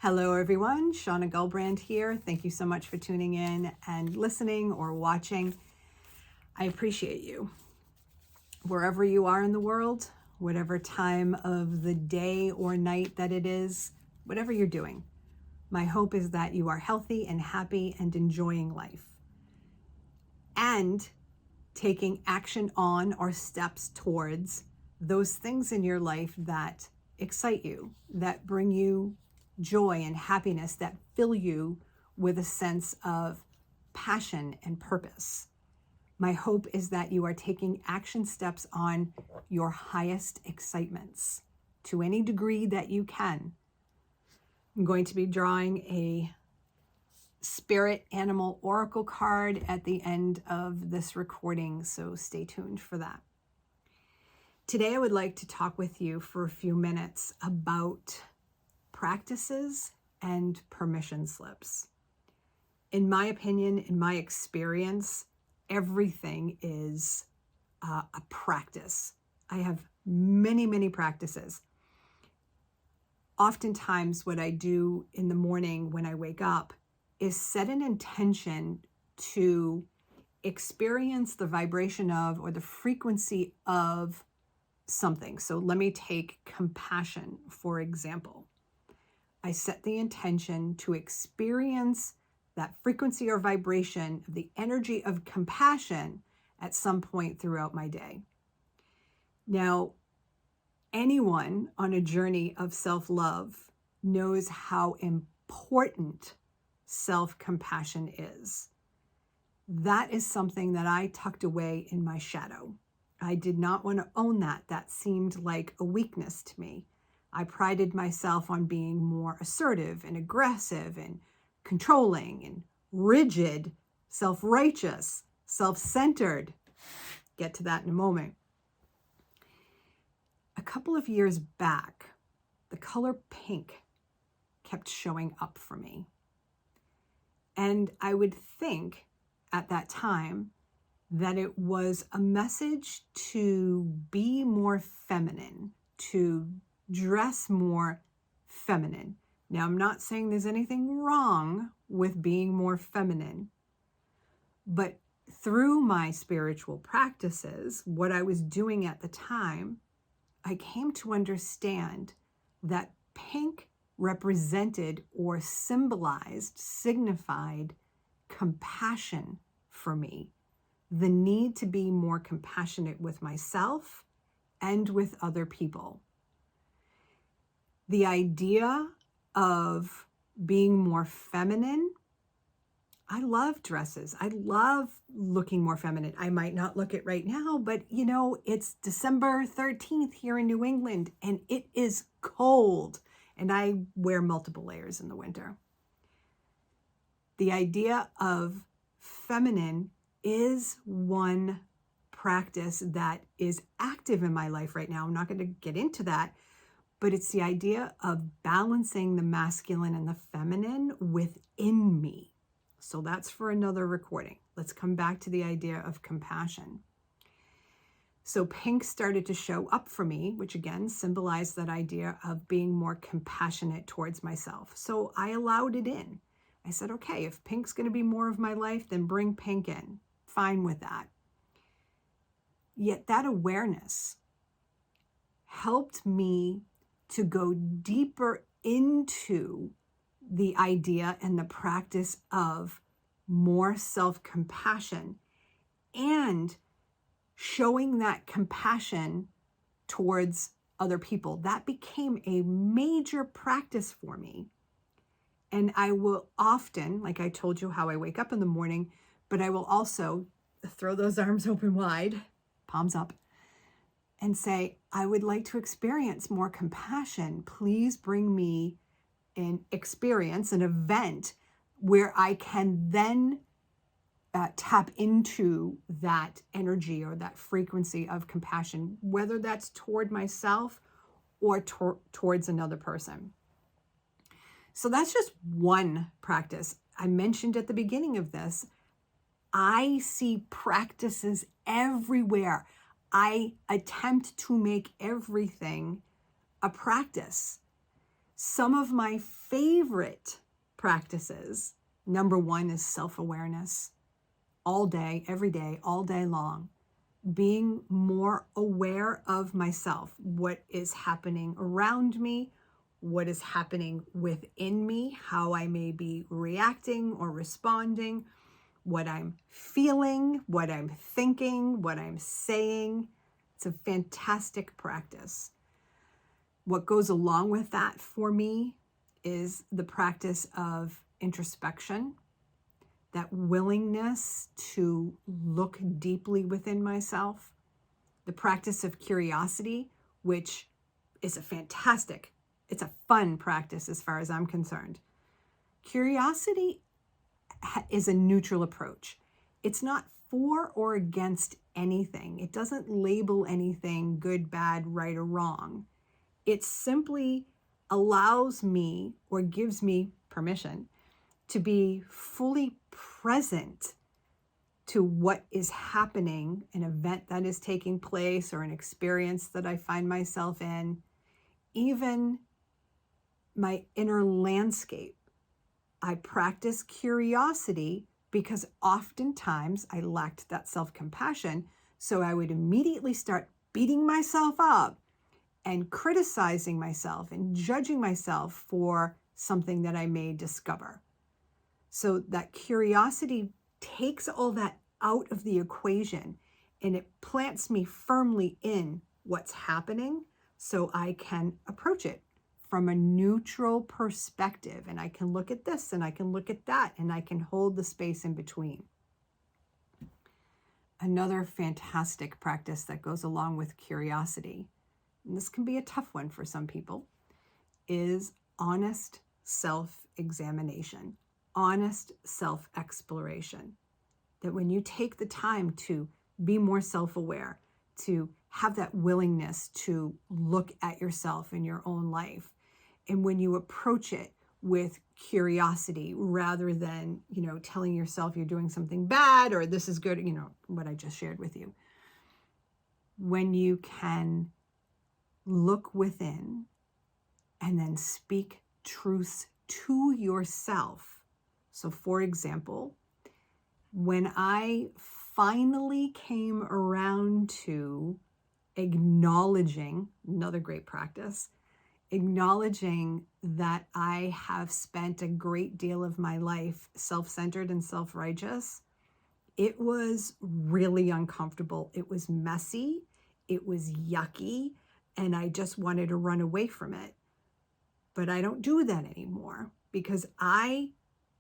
Hello everyone, Shauna Gullbrand here. Thank you so much for tuning in and listening or watching. I appreciate you. Wherever you are in the world, whatever time of the day or night that it is, whatever you're doing, my hope is that you are healthy and happy and enjoying life and taking action on or steps towards those things in your life that excite you, that bring you joy and happiness, that fill you with a sense of passion and purpose. My hope is that you are taking action steps on your highest excitements to any degree that you can. I'm going to be drawing a spirit animal oracle card at the end of this recording, so stay tuned for that. Today I would like to talk with you for a few minutes about practices and permission slips. In my opinion, in my experience, everything is a practice. I have many practices. Oftentimes what I do in the morning when I wake up is set an intention to experience the vibration of or the frequency of something. So let me take compassion, for example. I set the intention to experience that frequency or vibration of the energy of compassion at some point throughout my day. Now, anyone on a journey of self-love knows how important self-compassion is. That is something that I tucked away in my shadow. I did not want to own that. That seemed like a weakness to me. I prided myself on being more assertive and aggressive and controlling and rigid, self-righteous, self-centered. Get to that in a moment. A couple of years back, the color pink kept showing up for me. And I would think at that time that it was a message to be more feminine, to dress more feminine. Now, I'm not saying there's anything wrong with being more feminine, but through my spiritual practices, what I was doing at the time, I came to understand that pink represented or symbolized, signified compassion for me, the need to be more compassionate with myself and with other people. The idea of being more feminine, I love dresses. I love looking more feminine. I might not look it right now, but you know, it's December 13th here in New England and it is cold and I wear multiple layers in the winter. The idea of feminine is one practice that is active in my life right now. I'm not going to get into that, but it's the idea of balancing the masculine and the feminine within me. So that's for another recording. Let's come back to the idea of compassion. So pink started to show up for me, which again symbolized that idea of being more compassionate towards myself. So I allowed it in. I said, okay, if pink's going to be more of my life, then bring pink in. Fine with that. Yet that awareness helped me to go deeper into the idea and the practice of more self-compassion and showing that compassion towards other people. That became a major practice for me. And I will often, like I told you how I wake up in the morning, but I will also throw those arms open wide, palms up, and say, I would like to experience more compassion. Please bring me an experience, an event where I can then tap into that energy or that frequency of compassion, whether that's toward myself or towards another person. So that's just one practice. I mentioned at the beginning of this, I see practices everywhere. I attempt to make everything a practice. Some of my favorite practices, number one is self-awareness. All day, every day, all day long. Being more aware of myself, what is happening around me, what is happening within me, how I may be reacting or responding, what I'm feeling, what I'm thinking, what I'm saying. It's a fantastic practice. What goes along with that for me is the practice of introspection, that willingness to look deeply within myself, the practice of curiosity, which is it's a fun practice as far as I'm concerned. Curiosity is a neutral approach. It's not for or against anything. It doesn't label anything good, bad, right, or wrong. It simply allows me or gives me permission to be fully present to what is happening, an event that is taking place or an experience that I find myself in, even my inner landscape. I practice curiosity because oftentimes I lacked that self-compassion, so I would immediately start beating myself up and criticizing myself and judging myself for something that I may discover. So that curiosity takes all that out of the equation and it plants me firmly in what's happening so I can approach it from a neutral perspective. And I can look at this and I can look at that and I can hold the space in between. Another fantastic practice that goes along with curiosity, and this can be a tough one for some people, is honest self-examination. Honest self-exploration. That when you take the time to be more self-aware, to have that willingness to look at yourself in your own life, and when you approach it with curiosity rather than, telling yourself you're doing something bad or this is good, what I just shared with you. When you can look within and then speak truths to yourself. So for example, when I finally came around to acknowledging, another great practice, acknowledging that I have spent a great deal of my life self-centered and self-righteous, it was really uncomfortable. It was messy. It was yucky. And I just wanted to run away from it. But I don't do that anymore because I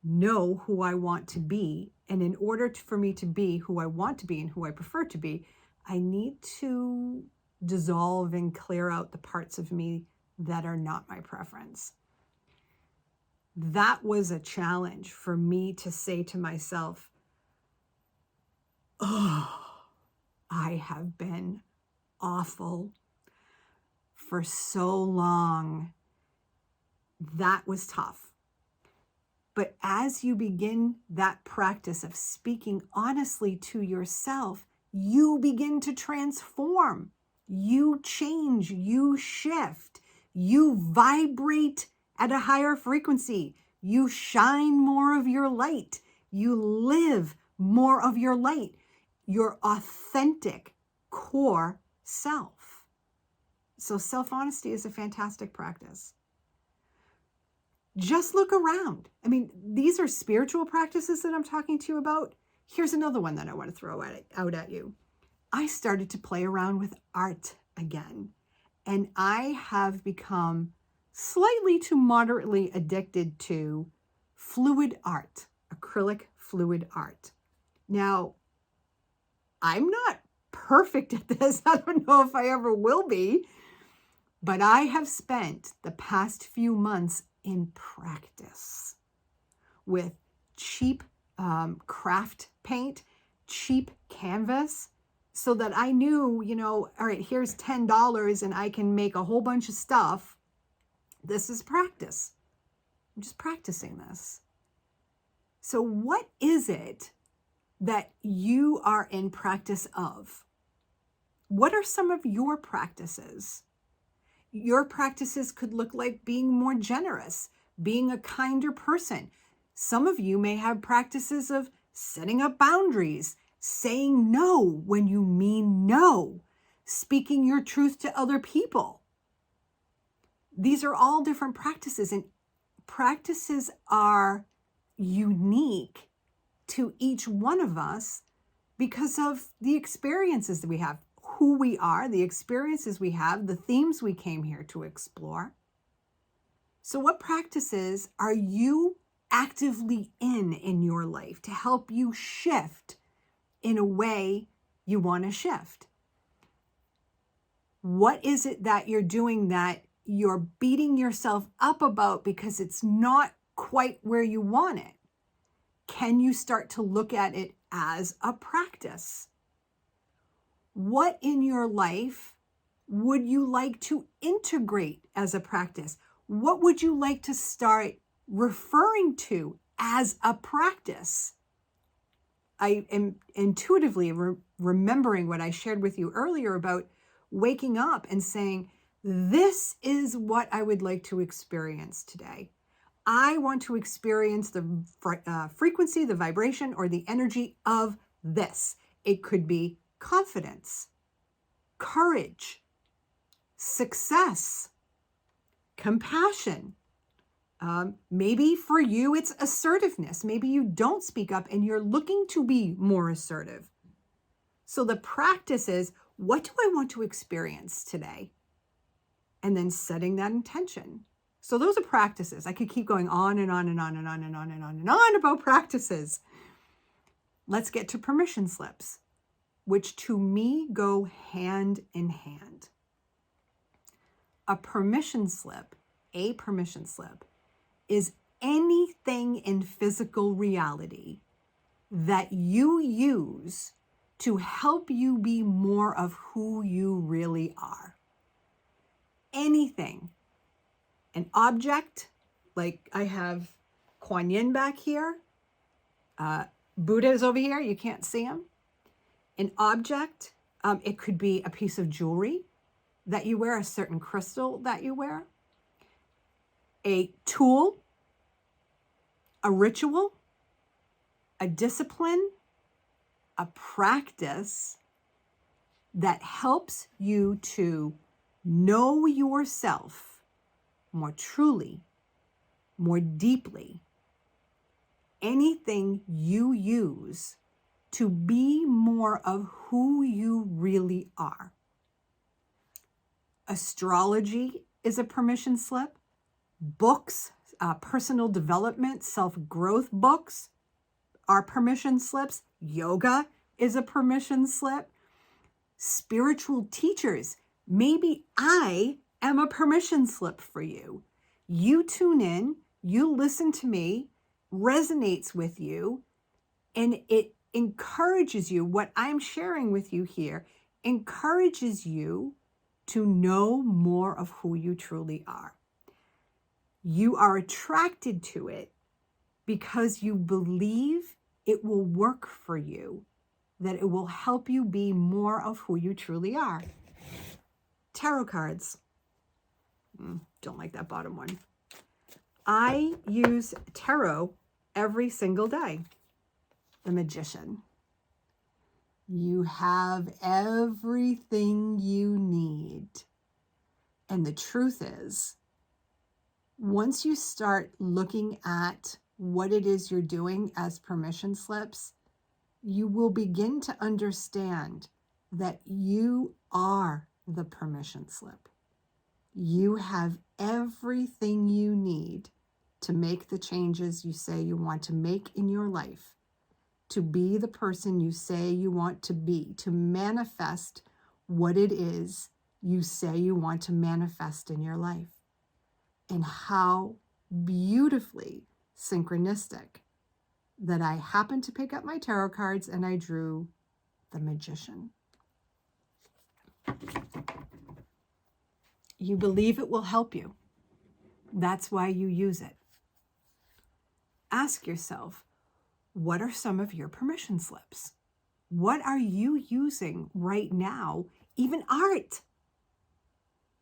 know who I want to be. And in order for me to be who I want to be and who I prefer to be, I need to dissolve and clear out the parts of me that are not my preference. That was a challenge for me to say to myself, oh, I have been awful for so long. That was tough. But as you begin that practice of speaking honestly to yourself, you begin to transform. You change, you shift, you vibrate at a higher frequency. You shine more of your light. You live more of your light, your authentic core self. So self-honesty is a fantastic practice. Just look around. I mean, these are spiritual practices that I'm talking to you about. Here's another one that I want to throw out at you. I started to play around with art again, and I have become slightly to moderately addicted to fluid art, acrylic fluid art. Now, I'm not perfect at this. I don't know if I ever will be, but I have spent the past few months in practice with cheap craft paint, cheap canvas, so that I knew, all right, here's $10 and I can make a whole bunch of stuff. This is practice. I'm just practicing this. So what is it that you are in practice of? What are some of your practices? Your practices could look like being more generous, being a kinder person. Some of you may have practices of setting up boundaries, saying no when you mean no, speaking your truth to other people. These are all different practices, and practices are unique to each one of us because of the experiences that we have, who we are, the experiences we have, the themes we came here to explore. So what practices are you actively in your life to help you shift in a way you want to shift? What is it that you're doing that you're beating yourself up about because it's not quite where you want it? Can you start to look at it as a practice? What in your life would you like to integrate as a practice? What would you like to start referring to as a practice? I am intuitively remembering what I shared with you earlier about waking up and saying, this is what I would like to experience today. I want to experience the frequency, the vibration, or the energy of this. It could be confidence, courage, success, compassion. Maybe for you, it's assertiveness. Maybe you don't speak up and you're looking to be more assertive. So the practice is, what do I want to experience today? And then setting that intention. So those are practices. I could keep going on and on and on and on and on and on and on about practices. Let's get to permission slips, which to me go hand in hand. A permission slip is anything in physical reality that you use to help you be more of who you really are. Anything. An object, like I have Kuan Yin back here. Buddha is over here. You can't see him. An object, it could be a piece of jewelry that you wear, a certain crystal that you wear. A tool, a ritual, a discipline, a practice that helps you to know yourself more truly, more deeply. Anything you use to be more of who you really are. Astrology is a permission slip. Books, personal development, self-growth books are permission slips. Yoga is a permission slip. Spiritual teachers, maybe I am a permission slip for you. You tune in, you listen to me, resonates with you, and it encourages you. What I'm sharing with you here encourages you to know more of who you truly are. You are attracted to it because you believe it will work for you, that it will help you be more of who you truly are. Tarot cards. Don't like that bottom one. I use tarot every single day. The Magician. You have everything you need. And the truth is, once you start looking at what it is you're doing as permission slips, you will begin to understand that you are the permission slip. You have everything you need to make the changes you say you want to make in your life, to be the person you say you want to be, to manifest what it is you say you want to manifest in your life. And how beautifully synchronistic that I happened to pick up my tarot cards and I drew the Magician. You believe it will help you. That's why you use it. Ask yourself, what are some of your permission slips? What are you using right now? Even art.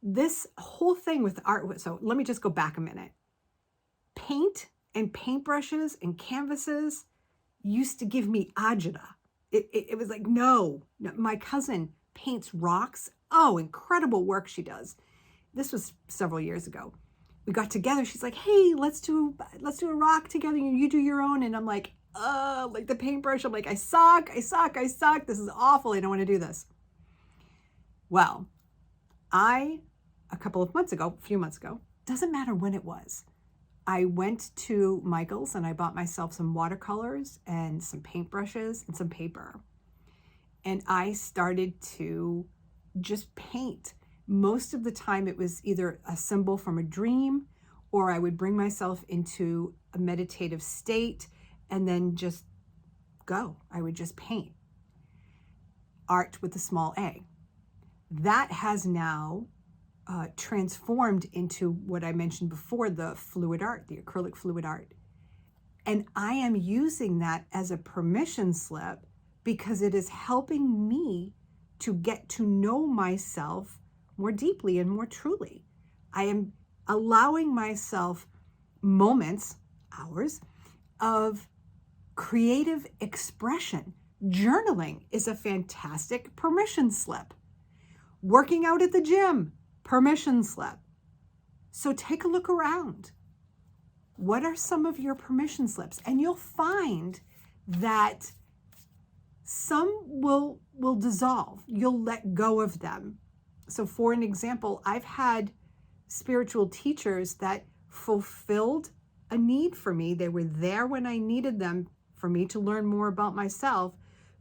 This whole thing with art, so let me just go back a minute. Paint and paintbrushes and canvases used to give me agita. It was like, no, my cousin paints rocks. Oh, incredible work she does. This was several years ago. We got together. She's like, hey, let's do a rock together. You do your own. And I'm like the paintbrush. I'm like, I suck. This is awful. I don't want to do this. Well, a few months ago, doesn't matter when it was, I went to Michael's and I bought myself some watercolors and some paintbrushes and some paper. And I started to just paint. Most of the time it was either a symbol from a dream, or I would bring myself into a meditative state and then just go. I would just paint. Art with a small a. That has now transformed into what I mentioned before, the fluid art, the acrylic fluid art. And I am using that as a permission slip because it is helping me to get to know myself more deeply and more truly. I am allowing myself moments, hours, of creative expression. Journaling is a fantastic permission slip. Working out at the gym, permission slip. So take a look around. What are some of your permission slips? And you'll find that some will dissolve. You'll let go of them. So for an example, I've had spiritual teachers that fulfilled a need for me. They were there when I needed them for me to learn more about myself,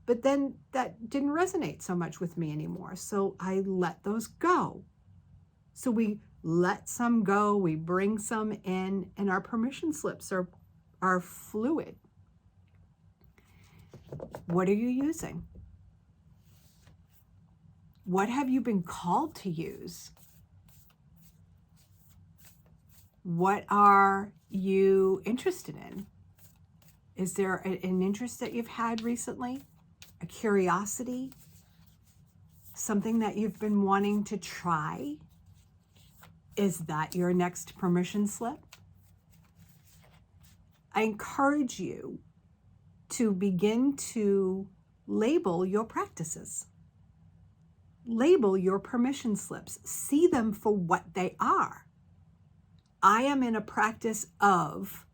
but then that didn't resonate so much with me anymore. So I let those go. So we let some go, we bring some in, and our permission slips are fluid. What are you using? What have you been called to use? What are you interested in? Is there an interest that you've had recently? A curiosity? Something that you've been wanting to try? Is that your next permission slip? I encourage you to begin to label your practices. Label your permission slips. See them for what they are. I am in a practice of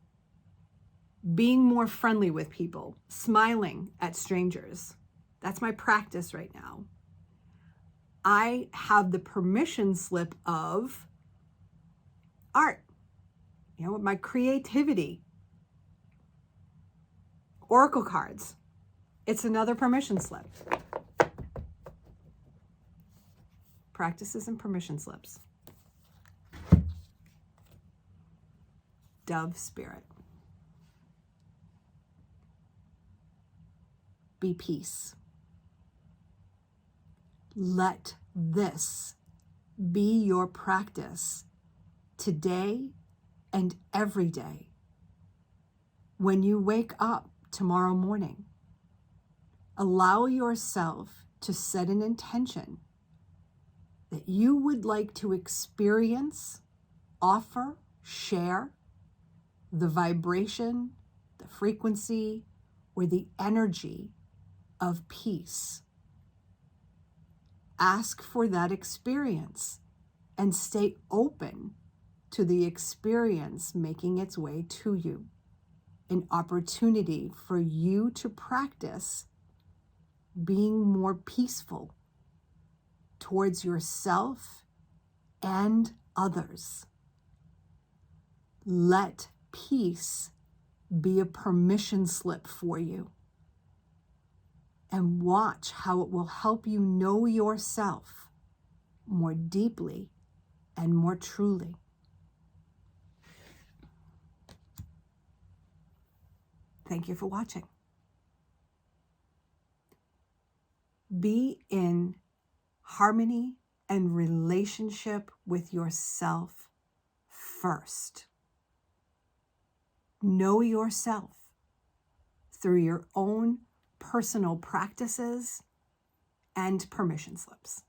being more friendly with people, smiling at strangers. That's my practice right now. I have the permission slip of art, my creativity. Oracle cards. It's another permission slip. Practices and permission slips. Dove spirit. Be peace. Let this be your practice today and every day. When you wake up tomorrow morning, allow yourself to set an intention that you would like to experience, offer, share the vibration, the frequency, or the energy of peace. Ask for that experience and stay open to the experience making its way to you. An opportunity for you to practice being more peaceful towards yourself and others. Let peace be a permission slip for you, and watch how it will help you know yourself more deeply and more truly. thank you for watching. Be in harmony and relationship with yourself first. Know yourself through your own personal practices and permission slips.